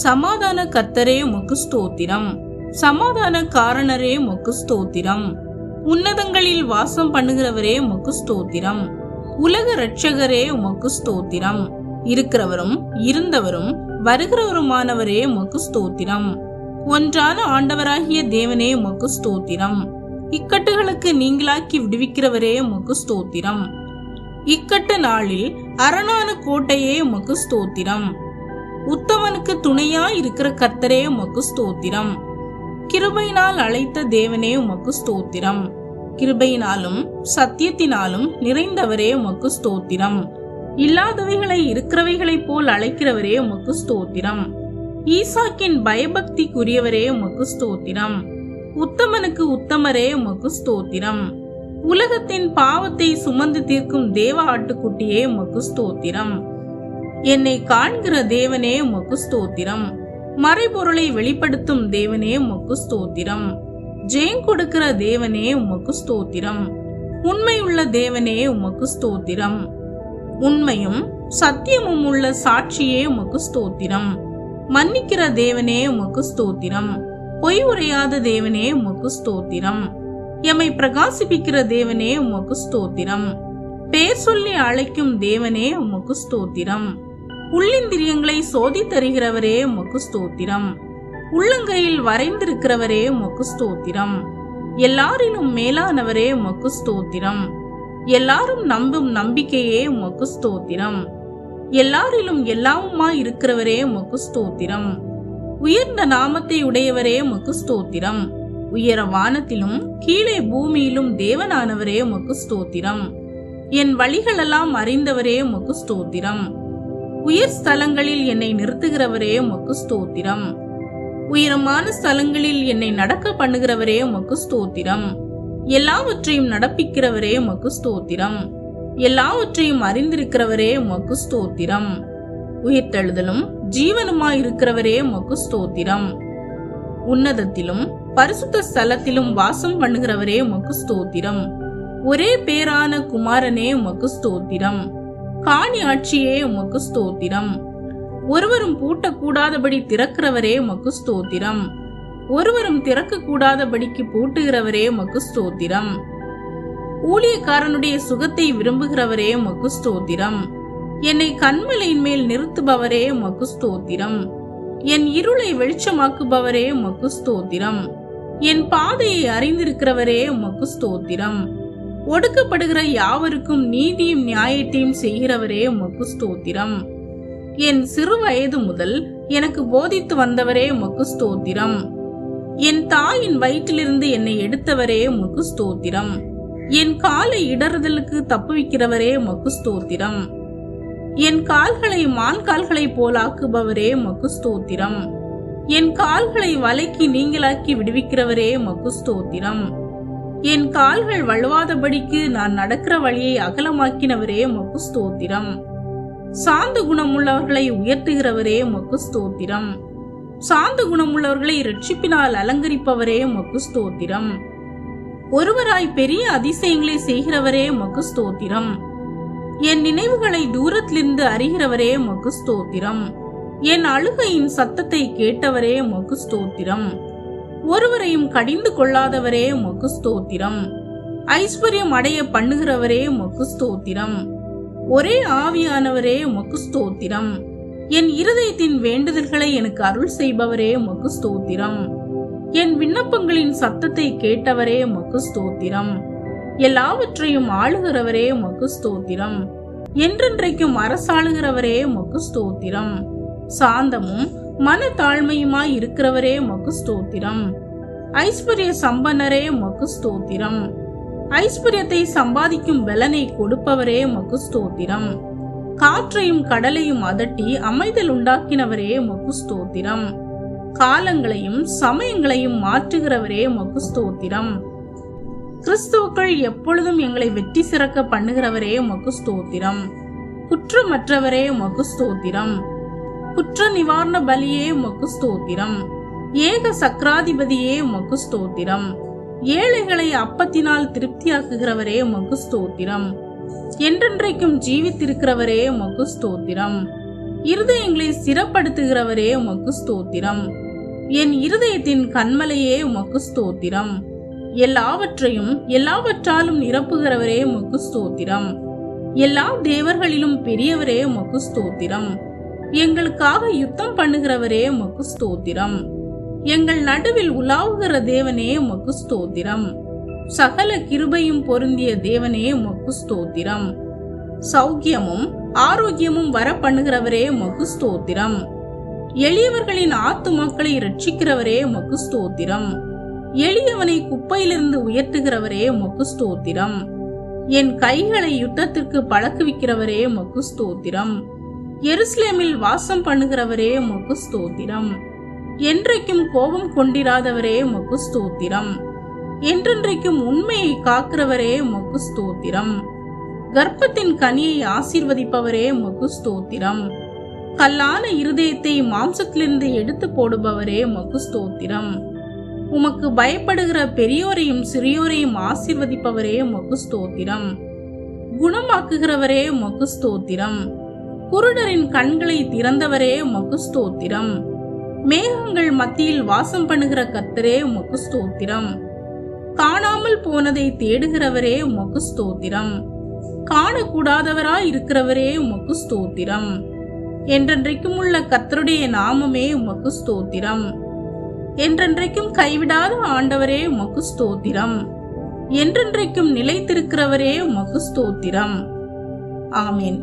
சமாதான கர்த்தரே உமக்கு ஸ்தோத்திரம். சமாதான காரணரே உமக்கு ஸ்தோத்திரம். உன்னதங்களில் வாசம் பண்ணுகிறவரே உமக்கு ஸ்தோத்திரம். உலக இரட்சகரே உமக்கு ஸ்தோத்திரம். இருக்கிறவரும் இருந்தவரும் வருகிறவருமானவரே உமக்கு ஸ்தோத்திரம். ஒன்றான ஆண்டவராகிய தேவனே உமக்கு ஸ்தோத்திரம். இக்கட்டுகளுக்கு நீங்களாக்கி விடுவிக்கிறவரே உமக்கு ஸ்தோத்திரம். இக்கட்டு நாளில் அரணான கோட்டையே உமக்கு ஸ்தோத்திரம். உத்தமனுக்கு துணையா இருக்கிற கர்த்தரே உமக்கு ஸ்தோத்திரம். கிருபையினால் அழைத்த தேவனே உமக்கு ஸ்தோத்திரம். கிருபையினாலும் சத்தியத்தினாலும் நிறைந்தவரே உமக்கு ஸ்தோத்திரம். இல்லாதவைகளை இருக்கிறவைகளைப் போல் அழைக்கிறவரே உமக்கு ஸ்தோத்திரம். ஈசாக்கின் பயபக்திக்குரியவரே உமக்கு ஸ்தோத்திரம். உத்தமனுக்கு உத்தமரே உமக்கு ஸ்தோத்திரம். உலகத்தின் பாவத்தை சுமந்து தீர்க்கும் தேவ ஆட்டுக்குட்டியே உமக்கு ஸ்தோத்திரம். என்னை காண்கிற தேவனே உமக்கு ஸ்தோத்திரம். மறைபொருளை வெளிப்படுத்தும் தேவனே உமக்கு ஸ்தோத்திரம். ஜெயம் கொடுக்கிற தேவனே உமக்கு ஸ்தோத்திரம். உண்மையுள்ள தேவனே உமக்கு ஸ்தோத்திரம். உண்மையும் சத்தியமும் உள்ள சாட்சியே உமக்கு ஸ்தோத்திரம். மன்னிக்கிற தேவனே உமக்கு ஸ்தோத்திரம். பொய் உரையாத தேவனே உமக்கு ஸ்தோத்திரம். எம்மை பிரகாசிப்பிக்கிற தேவனே உமக்கு ஸ்தோத்திரம். பேர் சொல்லி அழைக்கும் தேவனே உமக்கு ஸ்தோத்திரம். உள்ளிந்திரியங்களை சோதி தருகிறவரே உமக்கு ஸ்தோத்திரம். உள்ளங்கையில் வரைந்திருக்கிறவரே உமக்கு ஸ்தோத்திரம். எல்லாரிலும் மேலானவரே உமக்கு ஸ்தோத்திரம். எல்லாரும் நம்பும் நம்பிக்கையே உமக்கு ஸ்தோத்திரம். எல்லாரிலும் எல்லாவுமாய் இருக்கிறவரே உமக்கு ஸ்தோத்திரம். உயர்ந்த நாமத்தை உடையவரே உமக்கு ஸ்தோத்திரம். உயர வானத்திலும் கீழே பூமியிலும் தேவனானவரே உமக்கு ஸ்தோத்திரம். என் வழிகளெல்லாம் அறிந்தவரே உமக்கு ஸ்தோத்திரம். உயர் ஸ்தலங்களில் என்னை நிறுத்துகிறவரே உமக்கு ஸ்தோத்திரம். உயரமான ஸ்தலங்களில் என்னை நடக்க பண்ணுகிறவரே உமக்கு ஸ்தோத்திரம். எல்லாவற்றையும் நடப்பிக்கிறவரே உமக்கு ஸ்தோத்திரம். எல்லாவற்றையும் அறிந்திருக்கிறவரே உமக்கு ஸ்தோத்திரம். உயிர்த்தெழுதலும் ஜீவனுமாயிருக்கிறவரே உமக்கு ஸ்தோத்திரம். உன்னதத்திலும் பரிசுத்த ஸ்தலத்திலும் வாசம் பண்ணுகிறவரே உமக்கு ஸ்தோத்திரம். ஒரே பேரான குமாரனே உமக்கு ஸ்தோத்திரம். காணி ஆட்சியே உமக்கு ஸ்தோத்திரம். ஒருவரும் பூட்டக்கூடாதபடி திறக்கிறவரே உமக்கு ஸ்தோத்திரம். ஒருவரும் திறக்க கூடாதபடிக்கு பூட்டுகிறவரே உமக்கு ஸ்தோத்திரம். ஊழியக்காரனுடைய சுகத்தை விரும்புகிறவரே உமக்கு ஸ்தோத்திரம். என்னை கன்மலையின் மேல் நிறுத்துபவரே உமக்கு ஸ்தோத்திரம். என் இருளை வெளிச்சமாக்குபவரே உமக்கு ஸ்தோத்திரம். என் பாதையை அறிந்திருக்கிறவரே உமக்கு ஸ்தோத்திரம். ஒடுக்கப்படுகிற யாவருக்கும் நீதியும் நியாயத்தையும் செய்கிறவரே உமக்கு ஸ்தோத்திரம். என் சிறு வயது முதல் எனக்கு போதித்து வந்தவரே உமக்கு ஸ்தோத்திரம். என் தாயின் வயிற்றிலிருந்து என்னை எடுத்தவரே உமக்கு ஸ்தோத்திரம். என் காலை இடறுதலுக்கு தப்புவிக்கிறவரே உமக்கு ஸ்தோத்திரம். என் கால்களை மான் கால்களை போலாக்குபவரே உமக்கு ஸ்தோத்திரம். என் கால்களை வலைக்கு நீங்களாக்கி விடுவிக்கிறவரே உமக்கு ஸ்தோத்திரம். என் கால்கள் வழுவாதபடிக்கு நான் நடக்கிற வழியை அகலமாக்கினவரே உமக்கு ஸ்தோத்திரம். சாந்த குணமுள்ளவர்களை உயர்த்துகிறவரே உமக்கு ஸ்தோத்திரம். சாந்த குணமுள்ளவர்களை இரட்சிப்பினால் அலங்கரிப்பவரே உமக்கு ஸ்தோத்திரம். ஒருவராய் பெரிய அதிசயங்களை செய்கிறவரே உமக்கு ஸ்தோத்திரம். என் நினைவுகளை தூரத்திலிருந்து அறிகிறவரே உமக்கு ஸ்தோத்திரம். என் அழுகையின் சத்தத்தை கேட்டவரே உமக்கு ஸ்தோத்திரம். ஒருவரையும் கடிந்து கொள்ளாதவரே உமக்கு ஸ்தோத்திரம். ஐஸ்வர்யம் அடைய பண்ணுகிறவரே உமக்கு ஸ்தோத்திரம். ஒரே ஆவியானவரே உமக்கு ஸ்தோத்திரம். என் இருதயத்தின் வேண்டுதல்களை எனக்கு அருள் செய்பவரே உமக்கு ஸ்தோத்திரம். என் விண்ணப்பங்களின் சத்தத்தை கேட்டவரே உமக்கு ஸ்தோத்திரம். எல்லாவற்றையும் ஆளுகிறவரே உமக்கு ஸ்தோத்திரம். என்றென்றைக்கும் அரசாளுகிறவரே உமக்கு ஸ்தோத்திரம். சாந்தமும் மன தாழ்மையுமாய் இருக்கிறவரே உமக்கு ஸ்தோத்திரம். ஐஸ்வர்ய சம்பன்னரே உமக்கு ஸ்தோத்திரம். ஐஸ்வர்யத்தை சம்பாதிக்கும் பலனை கொடுப்பவரே உமக்கு ஸ்தோத்திரம். காற்றையும் கடலையும் அதட்டி அமைதல் உண்டாக்கினவரே உமக்கு ஸ்தோத்திரம். காலங்களையும் சமயங்களையும் மாற்றுகிறவரே உமக்கு ஸ்தோத்திரம். கிறிஸ்துவுக்குள் எப்பொழுதும் எங்களை வெற்றி சிறக்க பண்ணுகிறவரே உமக்கு ஸ்தோத்திரம். குற்றமற்றவரே உமக்கு ஸ்தோத்திரம். குற்ற நிவாரண பலியே உமக்கு ஸ்தோத்திரம். ஏக சக்கராதிபதியே உமக்கு ஸ்தோத்திரம். ஏழைகளை அப்பத்தினால் திருப்தியாக்குகிறவரே உமக்கு ஸ்தோத்திரம். என்றென்றைக்கும் ஜீவித்திருக்கிறவரே உமக்கு ஸ்தோத்திரம். இருதயங்களை ஸ்திரப்படுத்துகிறவரே உமக்கு ஸ்தோத்திரம். என் இருதயத்தின் கன்மலையே உமக்கு ஸ்தோத்திரம். எல்லாவற்றையும் எல்லாவற்றாலும் நிரப்புகிறவரே உமக்கு ஸ்தோத்திரம். எல்லா தேவர்களிலும் பெரியவரே உமக்கு ஸ்தோத்திரம். எங்களுக்காக யுத்தம் பண்ணுகிறவரே உமக்கு ஸ்தோத்திரம். எங்கள் நடுவில் உலாவுகிற தேவனே உமக்கு ஸ்தோத்திரம். சகல கிருபையும் பொருந்திய தேவனே உமக்கு ஸ்தோத்திரம். சௌக்கியமும் ஆரோக்கியமும் வர பண்ணுகிறவரே உமக்கு ஸ்தோத்திரம். எளியவர்களின் ஆத்துமாக்களை இரட்சிக்கிறவரே உமக்கு ஸ்தோத்திரம். எளியவனை குப்பையிலிருந்து உயர்த்துகிறவரே உமக்கு ஸ்தோத்திரம். என் கைகளை யுத்தத்திற்கு பழக்குவிக்கிறவரே உமக்கு ஸ்தோத்திரம். எருசலேமில் வாசம் பண்ணுகிறவரே உமக்கு ஸ்தோத்திரம். என்றைக்கும் கோபம் கொண்டிராதவரே உமக்கு ஸ்தோத்திரம். என்றென்றைக்கும் உண்மையை காக்கிறவரே உமக்கு ஸ்தோத்திரம். கர்ப்பத்தின் கனியை ஆசீர்வதிப்பவரே உமக்கு ஸ்தோத்திரம். கல்லான இருதயத்தை மாம்சத்திலிருந்து எடுத்து போடுபவரே உமக்கு ஸ்தோத்திரம். உமக்கு பயப்படுகிற பெரியோரையும் சிறியோரையும் ஆசீர்வதிப்பவரே உமக்கு ஸ்தோத்திரம். குணமாக்குகிறவரே உமக்கு ஸ்தோத்திரம். குருடரின் கண்களை திறந்தவரே உமக்கு ஸ்தோத்திரம். மேகங்கள் மத்தியில் வாசம் பண்ணுகிற கர்த்தரே உமக்கு ஸ்தோத்திரம். காணாமல் போனதை தேடுகிறவரே உமக்கு ஸ்தோத்திரம். காணக்கூடாதவராய் இருக்கிறவரே உமக்கு ஸ்தோத்திரம். என்றென்றைக்கும் உள்ள கர்த்தருடைய நாமமே உமக்கு ஸ்தோத்திரம். என்றென்றைக்கும் கைவிடாத ஆண்டவரே உமக்கு ஸ்தோத்திரம். என்றென்றைக்கும் நிலைத்திருக்கிறவரே உமக்கு ஸ்தோத்திரம். ஆமென்.